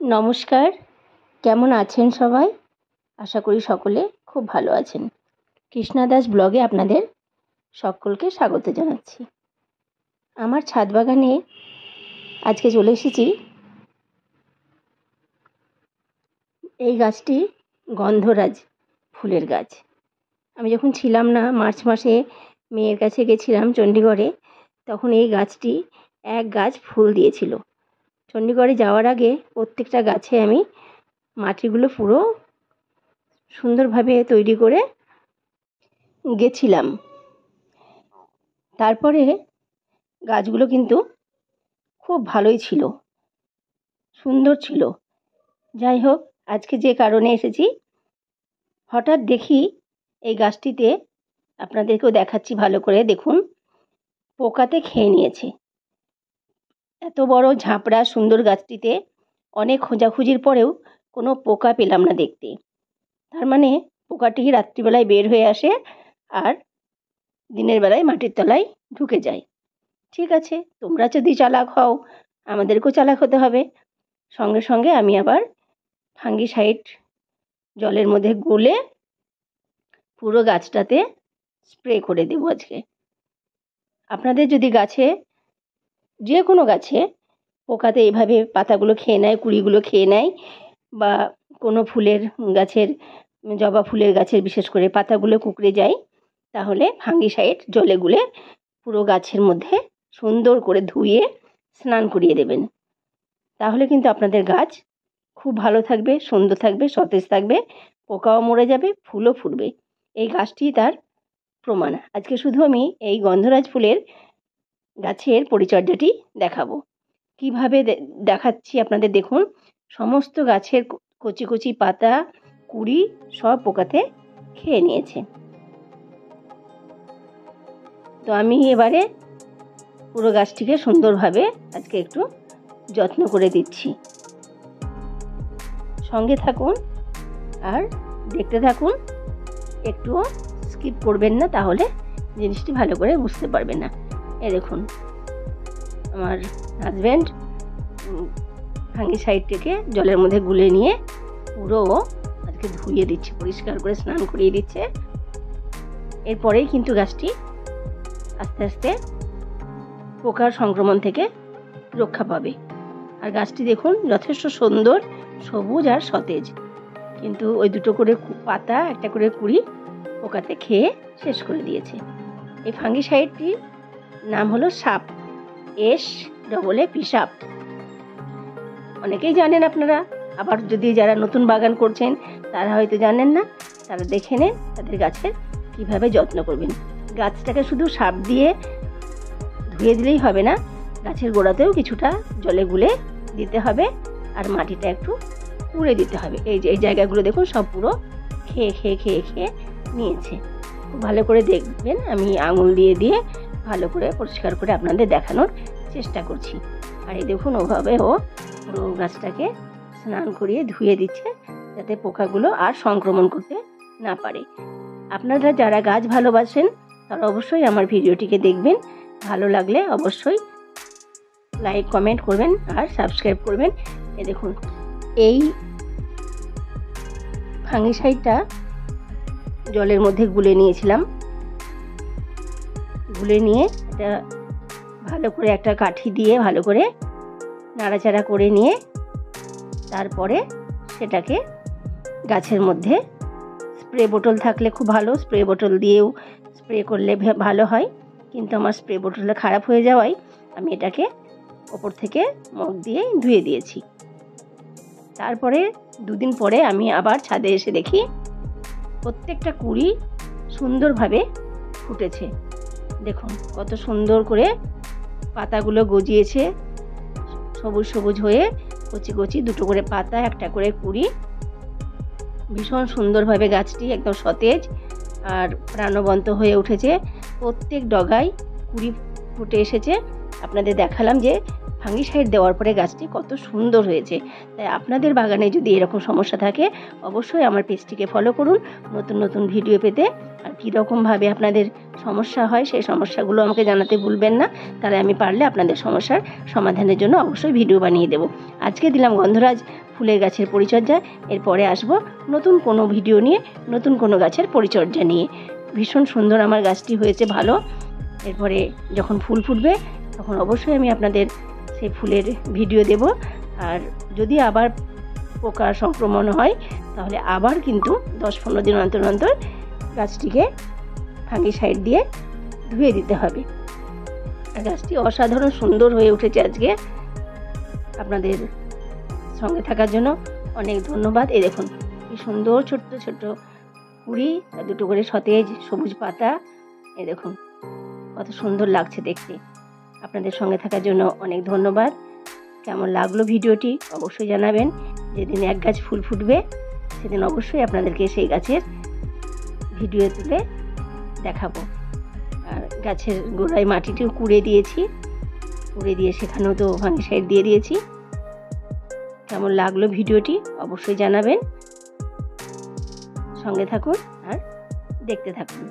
নমস্কার, কেমন আছেন সবাই? আশা করি সকলে খুব ভালো আছেন। কৃষ্ণা দাস ব্লগে আপনাদের সকলকে স্বাগত জানাচ্ছি। আমার ছাদ বাগানে আজকে চলে এসেছি। এই গাছটি গন্ধরাজ ফুলের গাছ। আমি যখন ছিলাম না, মার্চ মাসে মেয়ের কাছে গেছিলাম চণ্ডীগড়ে, তখন এই গাছটি এক গাছ ফুল দিয়েছিল। চণ্ডীগড়ে যাওয়ার আগে প্রত্যেকটা গাছে আমি মাটিগুলো পুরো সুন্দরভাবে তৈরি করে গেছিলাম। তারপরে গাছগুলো কিন্তু খুব ভালোই ছিল, সুন্দর ছিল। যাই হোক, আজকে যে কারণে এসেছি, হঠাৎ দেখি এই গাছটিতে, আপনাদেরকেও দেখাচ্ছি ভালো করে দেখুন, পোকাতে খেয়ে নিয়েছে। এত বড় ঝাঁপড়া সুন্দর গাছটিতে অনেক খোঁজাখুঁজির পরেও কোনো পোকা পেলাম না দেখতে। তার মানে পোকাটি রাত্রিবেলায় বের হয়ে আসে আর দিনের বেলায় মাটির তলায় ঢুকে যায়। ঠিক আছে, তোমরা যদি চালাক হও, আমাদেরকেও চালাক হতে হবে। সঙ্গে সঙ্গে আমি আবার ফাঙ্গিসাইড জলের মধ্যে গুলে পুরো গাছটাতে স্প্রে করে দেবো আজকে। আপনাদের যদি গাছে, যে কোনো গাছে পোকাতে এইভাবে পাতাগুলো খেয়ে নেয়, কুড়িগুলো খেয়ে নেয়, বা কোনো ফুলের গাছের, জবা ফুলের গাছের বিশেষ করে পাতাগুলো কুঁকড়ে যায়, তাহলে ফাঙ্গিসাইড জলে গুলে পুরো গাছের মধ্যে সুন্দর করে ধুয়ে স্নান করিয়ে দেবেন। তাহলে কিন্তু আপনাদের গাছ খুব ভালো থাকবে, সুন্দর থাকবে, সতেজ থাকবে, পোকাও মরে যাবে, ফুলও ফুটবে। এই গাছটি তার প্রমাণ। আজকে শুধু আমি এই গন্ধরাজ ফুলের গাছের পরিচর্যাটি দেখাবো। কিভাবে দেখাচ্ছি আপনাদের দেখুন। সমস্ত গাছের কচি কচি পাতা, কুড়ি সব পোকাতে খেয়ে নিয়েছে। তো আমি এবারে পুরো গাছটিকে সুন্দরভাবে আজকে একটু যত্ন করে দিচ্ছি। সঙ্গে থাকুন আর দেখতে থাকুন, একটুও স্কিপ করবেন না, তাহলে জিনিসটি ভালো করে বুঝতে পারবেন না। দেখুন, আমার হাজব্যান্ড ফাঙ্গিসাইডটাকে জলের মধ্যে গুলে নিয়ে পুরো আজকে ধুয়ে দিচ্ছে, পরিষ্কার করে স্নান করিয়ে দিচ্ছে। এরপরেই কিন্তু গাছটি আস্তে আস্তে পোকার সংক্রমণ থেকে রক্ষা পাবে। আর গাছটি দেখুন যথেষ্ট সুন্দর, সবুজ আর সতেজ, কিন্তু ওই দুটো করে পাতা, একটা করে কুড়ি পোকাতে খেয়ে শেষ করে দিয়েছে। এই ফাঙ্গিসাইডটির নাম হলো সাপ, SAAP, সাপ। অনেকেই জানেন আপনারা, আবার যদি যারা নতুন বাগান করছেন তারা হয়তো জানেন না, তারা দেখে নেন তাদের গাছের কিভাবে যত্ন করবেন। গাছটাকে শুধু সাপ দিয়ে ধুয়ে দিলেই হবে না, গাছের গোড়াতেও কিছুটা জলে গুলে দিতে হবে, আর মাটিটা একটু কুড়ে দিতে হবে। এই জায়গাগুলো দেখুন সব পুরো খেয়ে খেয়ে খেয়ে খেয়ে নিয়েছে। খুব ভালো করে দেখবেন, আমি আঙুল দিয়ে দিয়ে ভালো করে পরিষ্কার করে আপনাদের দেখানোর চেষ্টা করছি। আর এই দেখুন, ওভাবে ও পুরো গাছটাকে স্নান করিয়ে ধুয়ে দিচ্ছে, যাতে পোকাগুলো আর সংক্রমণ করতে না পারে। আপনারা যারা গাছ ভালোবাসেন তারা অবশ্যই আমার ভিডিওটিকে দেখবেন। ভালো লাগলে অবশ্যই লাইক, কমেন্ট করবেন আর সাবস্ক্রাইব করবেন। এই দেখুন, এই ফাঙ্গিসাইডটা জলের মধ্যে গুলে নিয়েছিলাম। গুলে নিয়ে এটা ভালো করে একটা কাঠি দিয়ে ভালো করে নাড়াচাড়া করে নিয়ে তারপরে সেটাকে গাছের মধ্যে, স্প্রে বোতল থাকলে খুব ভালো, স্প্রে বোতল দিয়েও স্প্রে করলে ভালো হয়, কিন্তু আমার স্প্রে বোতলটা খারাপ হয়ে যাওয়ায় আমি এটাকে ওপর থেকে মগ দিয়ে ধুয়ে দিয়েছি। তারপরে দুদিন পরে আমি আবার ছাদে এসে দেখি প্রত্যেকটা কুড়ি সুন্দরভাবে ফুটেছে। দেখুন কত সুন্দর করে পাতাগুলো গজিয়েছে, সবুজ সবুজ হয়ে কচি কচি দুটো করে পাতা, একটা করে কুড়ি। ভীষণ সুন্দরভাবে গাছটি একদম সতেজ আর প্রাণবন্ত হয়ে উঠেছে। প্রত্যেক ডগায় কুড়ি ফুটে এসেছে। আপনাদের দেখালাম যে ফাঙ্গিসাইড দেওয়ার পরে গাছটি কত সুন্দর হয়েছে। তাই আপনাদের বাগানে যদি এরকম সমস্যা থাকে অবশ্যই আমার পেজটিকে ফলো করুন নতুন নতুন ভিডিও পেতে। আর কীরকমভাবে আপনাদের সমস্যা হয় সেই সমস্যাগুলো আমাকে জানাতে ভুলবেন না, তাহলে আমি পারলে আপনাদের সমস্যার সমাধানের জন্য অবশ্যই ভিডিও বানিয়ে দেব। আজকে দিলাম গন্ধরাজ ফুলের গাছের পরিচর্যা, এরপরে আসবো নতুন কোনো ভিডিও নিয়ে, নতুন কোনো গাছের পরিচর্যা নিয়ে। ভীষণ সুন্দর আমার গাছটি হয়েছে ভালো। এরপরে যখন ফুল ফুটবে তখন অবশ্যই আমি আপনাদের সেই ফুলের ভিডিও দেব। আর যদি আবার পোকার সংক্রমণ হয় তাহলে আবার কিন্তু 10-15 দিন অন্তর অন্তর গাছটিকে ফাঙ্গিসাইড দিয়ে ধুয়ে দিতে হবে। আর গাছটি অসাধারণ সুন্দর হয়ে উঠেছে আজকে। আপনাদের সঙ্গে থাকার জন্য অনেক ধন্যবাদ। এই দেখুন কি সুন্দর ছোট্ট ছোট্ট কুড়ি, দুটো করে সতেজ সবুজ পাতা। এই দেখুন কত সুন্দর লাগছে দেখতে। আপনাদের সঙ্গে থাকার জন্য অনেক ধন্যবাদ। কেমন লাগলো ভিডিওটি অবশ্যই জানাবেন। যেদিন এক গাছ ফুল ফুটবে সেদিন অবশ্যই আপনাদেরকে সেই গাছের ভিডিও তুলে দেখাবো। আর গাছের গোড়ায় মাটিটিও কুড়ে দিয়েছি, কুড়ে দিয়ে সেখানেও তো ফাঙ্গিসাইড দিয়ে দিয়েছি। কেমন লাগলো ভিডিওটি অবশ্যই জানাবেন। সঙ্গে থাকুন আর দেখতে থাকুন।